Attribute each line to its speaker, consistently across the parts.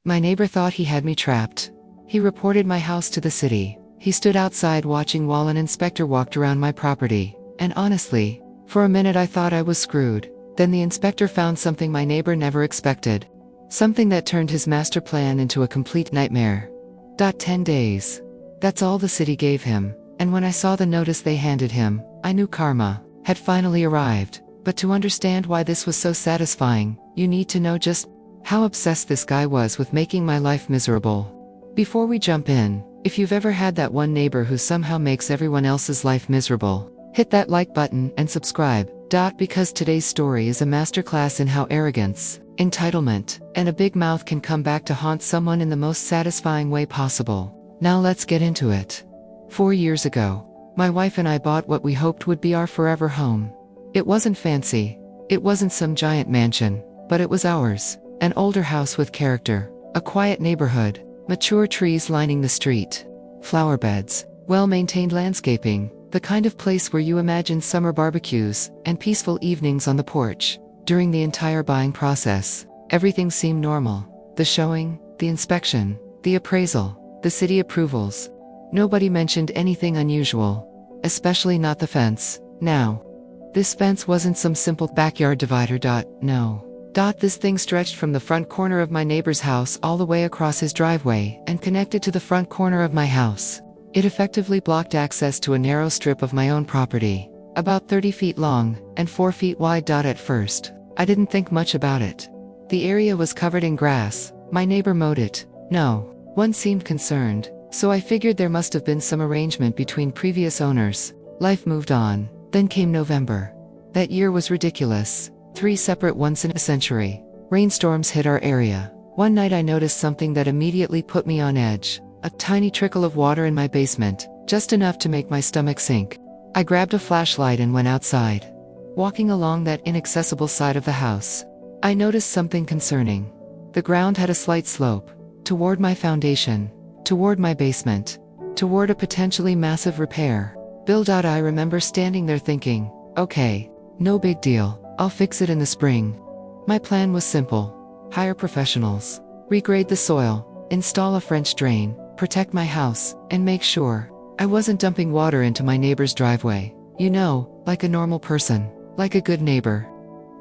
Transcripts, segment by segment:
Speaker 1: My neighbor thought he had me trapped. He reported my house to the city. He stood outside watching while an inspector walked around my property. And honestly, for a minute I thought I was screwed. Then the inspector found something my neighbor never expected. Something that turned his master plan into a complete nightmare. 10 days. That's all the city gave him. And when I saw the notice they handed him, I knew karma had finally arrived. But to understand why this was so satisfying, you need to know just how obsessed this guy was with making my life miserable. Before we jump in, if you've ever had that one neighbor who somehow makes everyone else's life miserable, hit that like button and subscribe. Because today's story is a masterclass in how arrogance, entitlement, and a big mouth can come back to haunt someone in the most satisfying way possible. Now let's get into it. 4 years ago, my wife and I bought what we hoped would be our forever home. It wasn't fancy. It wasn't some giant mansion, but it was ours. An older house with character, a quiet neighborhood, mature trees lining the street, flower beds, well-maintained landscaping, the kind of place where you imagine summer barbecues and peaceful evenings on the porch. During the entire buying process, everything seemed normal. The showing, the inspection, the appraisal, the city approvals. Nobody mentioned anything unusual, especially not the fence. Now, this fence wasn't some simple backyard divider. No. This thing stretched from the front corner of my neighbor's house all the way across his driveway and connected to the front corner of my house. It effectively blocked access to a narrow strip of my own property, about 30 feet long and 4 feet wide. At first, I didn't think much about it. The area was covered in grass. My neighbor mowed it. No one seemed concerned, so I figured there must have been some arrangement between previous owners. Life moved on. Then came November. That year was ridiculous. 3 separate once-in-a-century rainstorms hit our area. One night I noticed something that immediately put me on edge. A tiny trickle of water in my basement, just enough to make my stomach sink. I grabbed a flashlight and went outside. Walking along that inaccessible side of the house, I noticed something concerning. The ground had a slight slope, toward my foundation, toward my basement, toward a potentially massive repair. I remember standing there thinking, okay, no big deal, I'll fix it in the spring. My plan was simple. Hire professionals, regrade the soil, install a French drain, protect my house, and make sure I wasn't dumping water into my neighbor's driveway. Like a normal person, like a good neighbor.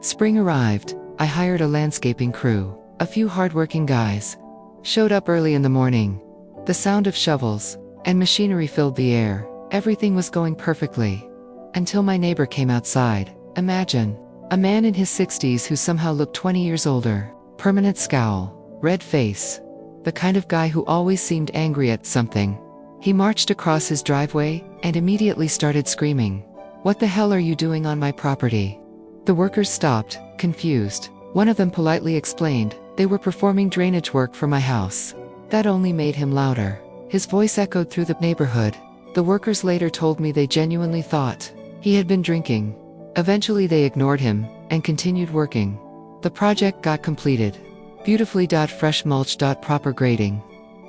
Speaker 1: Spring arrived. I hired a landscaping crew. A few hardworking guys showed up early in the morning. The sound of shovels and machinery filled the air. Everything was going perfectly. Until my neighbor came outside. Imagine, a man in his 60s who somehow looked 20 years older. Permanent scowl, red face. The kind of guy who always seemed angry at something. He marched across his driveway and immediately started screaming. "What the hell are you doing on my property?" The workers stopped, confused. One of them politely explained they were performing drainage work for my house. That only made him louder. His voice echoed through the neighborhood. The workers later told me they genuinely thought he had been drinking. Eventually they ignored him and continued working. The project got completed. Beautifully. Fresh mulch. Proper grading.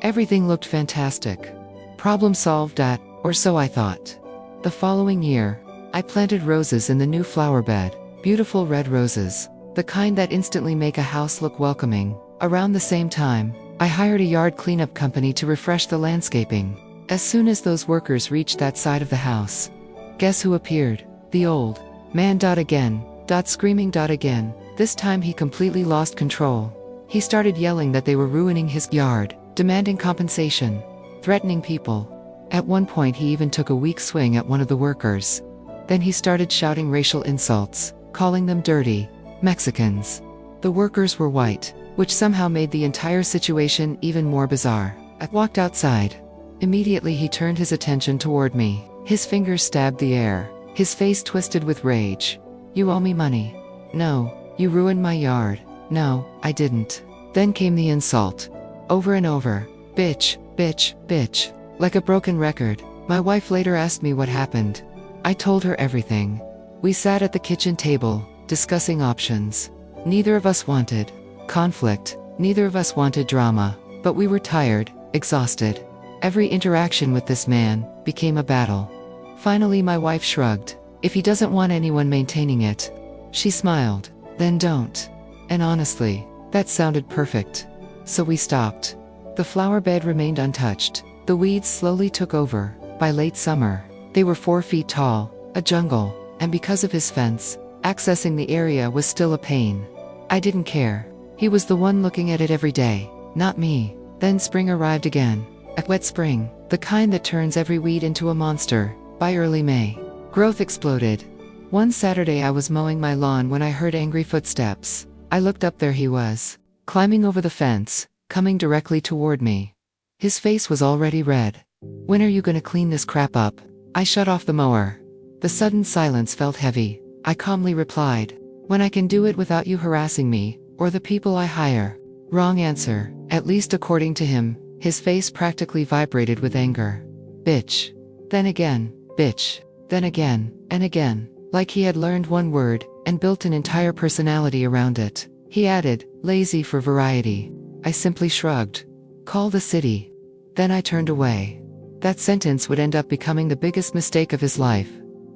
Speaker 1: Everything looked fantastic. Problem solved. Or so I thought. The following year, I planted roses in the new flower bed. Beautiful red roses. The kind that instantly make a house look welcoming. Around the same time, I hired a yard cleanup company to refresh the landscaping. As soon as those workers reached that side of the house, guess who appeared? The old man. Again. Screaming. Again. This time he completely lost control. He started yelling that they were ruining his yard, demanding compensation, threatening people. At one point he even took a weak swing at one of the workers. Then he started shouting racial insults, calling them dirty Mexicans. The workers were white, which somehow made the entire situation even more bizarre. I walked outside. Immediately he turned his attention toward me. His fingers stabbed the air. His face twisted with rage. "You owe me money." "No, you ruined my yard." "No, I didn't." Then came the insult. Over and over. "Bitch, bitch, bitch." Like a broken record. My wife later asked me what happened. I told her everything. We sat at the kitchen table, discussing options. Neither of us wanted conflict. Neither of us wanted drama. But we were tired, exhausted. Every interaction with this man became a battle. Finally my wife shrugged. "If he doesn't want anyone maintaining it." She smiled. "Then don't." And honestly, that sounded perfect. so we stopped. The flower bed remained untouched. The weeds slowly took over. By late summer, they were 4 feet tall, a jungle, and because of his fence, accessing the area was still a pain. I didn't care. He was the one looking at it every day, not me. Then spring arrived again. A wet spring, the kind that turns every weed into a monster. By early May, growth exploded. One Saturday I was mowing my lawn when I heard angry footsteps. I looked up, there he was, climbing over the fence, coming directly toward me. His face was already red. "When are you gonna clean this crap up?" I shut off the mower. The sudden silence felt heavy. I calmly replied, "When I can do it without you harassing me, or the people I hire." Wrong answer, at least according to him. His face practically vibrated with anger. "Bitch." Then again, "Bitch." Then again, and again, like he had learned one word, and built an entire personality around it. He added, "Lazy for variety." I simply shrugged. "Call the city." Then I turned away. That sentence would end up becoming the biggest mistake of his life.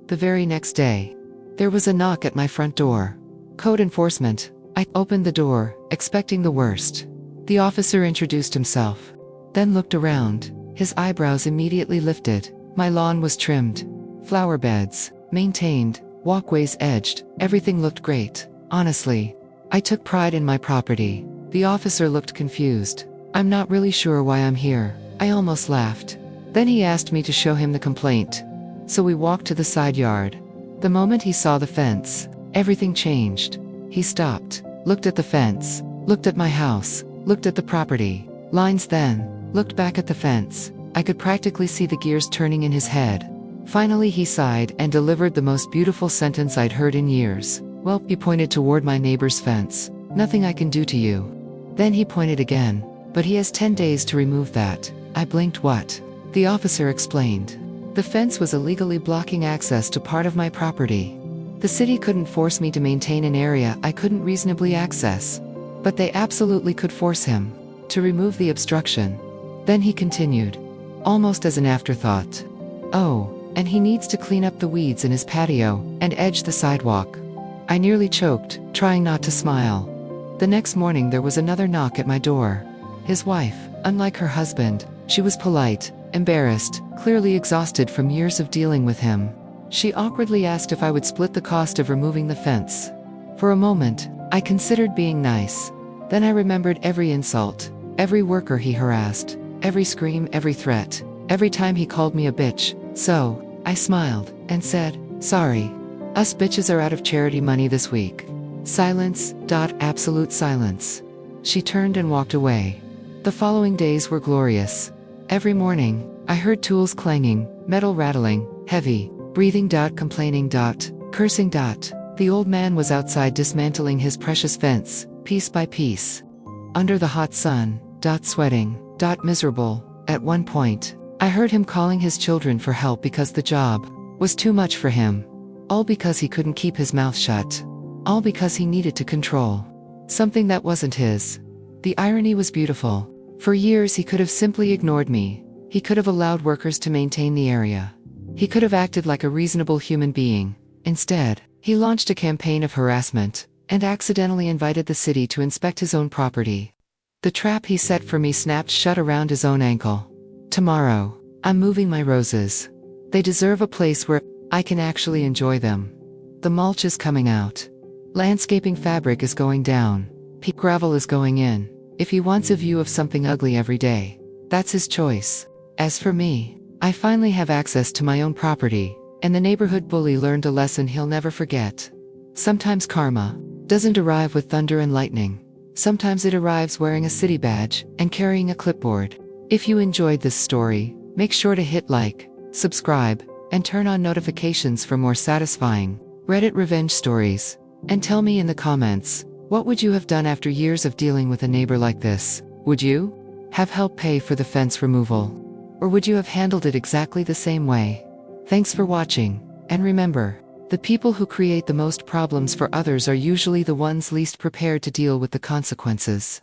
Speaker 1: The very next day, there was a knock at my front door. Code enforcement. I opened the door, expecting the worst. The officer introduced himself, then looked around. His eyebrows immediately lifted. My lawn was trimmed, flower beds maintained, walkways edged, everything looked great. Honestly, I took pride in my property. The officer looked confused. "I'm not really sure why I'm here." I almost laughed. Then he asked me to show him the complaint. So we walked to the side yard. The moment he saw the fence, everything changed. He stopped, looked at the fence, looked at my house, looked at the property lines, then looked back at the fence. I could practically see the gears turning in his head. Finally he sighed and delivered the most beautiful sentence I'd heard in years. "Well," he pointed toward my neighbor's fence, "nothing I can do to you." Then he pointed again, "But he has 10 days to remove that." I blinked. "What?" The officer explained. The fence was illegally blocking access to part of my property. The city couldn't force me to maintain an area I couldn't reasonably access, but they absolutely could force him to remove the obstruction. Then he continued, almost as an afterthought, "Oh, and he needs to clean up the weeds in his patio and edge the sidewalk." I nearly choked, trying not to smile. The next morning there was another knock at my door. His wife. Unlike her husband, she was polite, embarrassed, clearly exhausted from years of dealing with him. She awkwardly asked if I would split the cost of removing the fence. For a moment, I considered being nice. Then I remembered every insult, every worker he harassed, every scream, every threat, every time he called me a bitch. So, I smiled and said, "Sorry. Us bitches are out of charity money this week." Silence. Absolute silence. She turned and walked away. The following days were glorious. Every morning, I heard tools clanging, metal rattling, heavy breathing. Complaining. Cursing. The old man was outside dismantling his precious fence, piece by piece. Under the hot sun. Sweating. Miserable. At one point, I heard him calling his children for help because the job was too much for him. All because he couldn't keep his mouth shut. All because he needed to control something that wasn't his. The irony was beautiful. For years he could have simply ignored me. He could have allowed workers to maintain the area. He could have acted like a reasonable human being. Instead, he launched a campaign of harassment and accidentally invited the city to inspect his own property. The trap he set for me snapped shut around his own ankle. Tomorrow, I'm moving my roses. They deserve a place where I can actually enjoy them. The mulch is coming out. Landscaping fabric is going down. Peat gravel is going in. If he wants a view of something ugly every day, that's his choice. As for me, I finally have access to my own property, and the neighborhood bully learned a lesson he'll never forget. Sometimes karma doesn't arrive with thunder and lightning. Sometimes it arrives wearing a city badge and carrying a clipboard. If you enjoyed this story, make sure to hit like, subscribe, and turn on notifications for more satisfying Reddit revenge stories. And tell me in the comments, what would you have done after years of dealing with a neighbor like this? Would you have helped pay for the fence removal? Or would you have handled it exactly the same way? Thanks for watching, and remember, the people who create the most problems for others are usually the ones least prepared to deal with the consequences.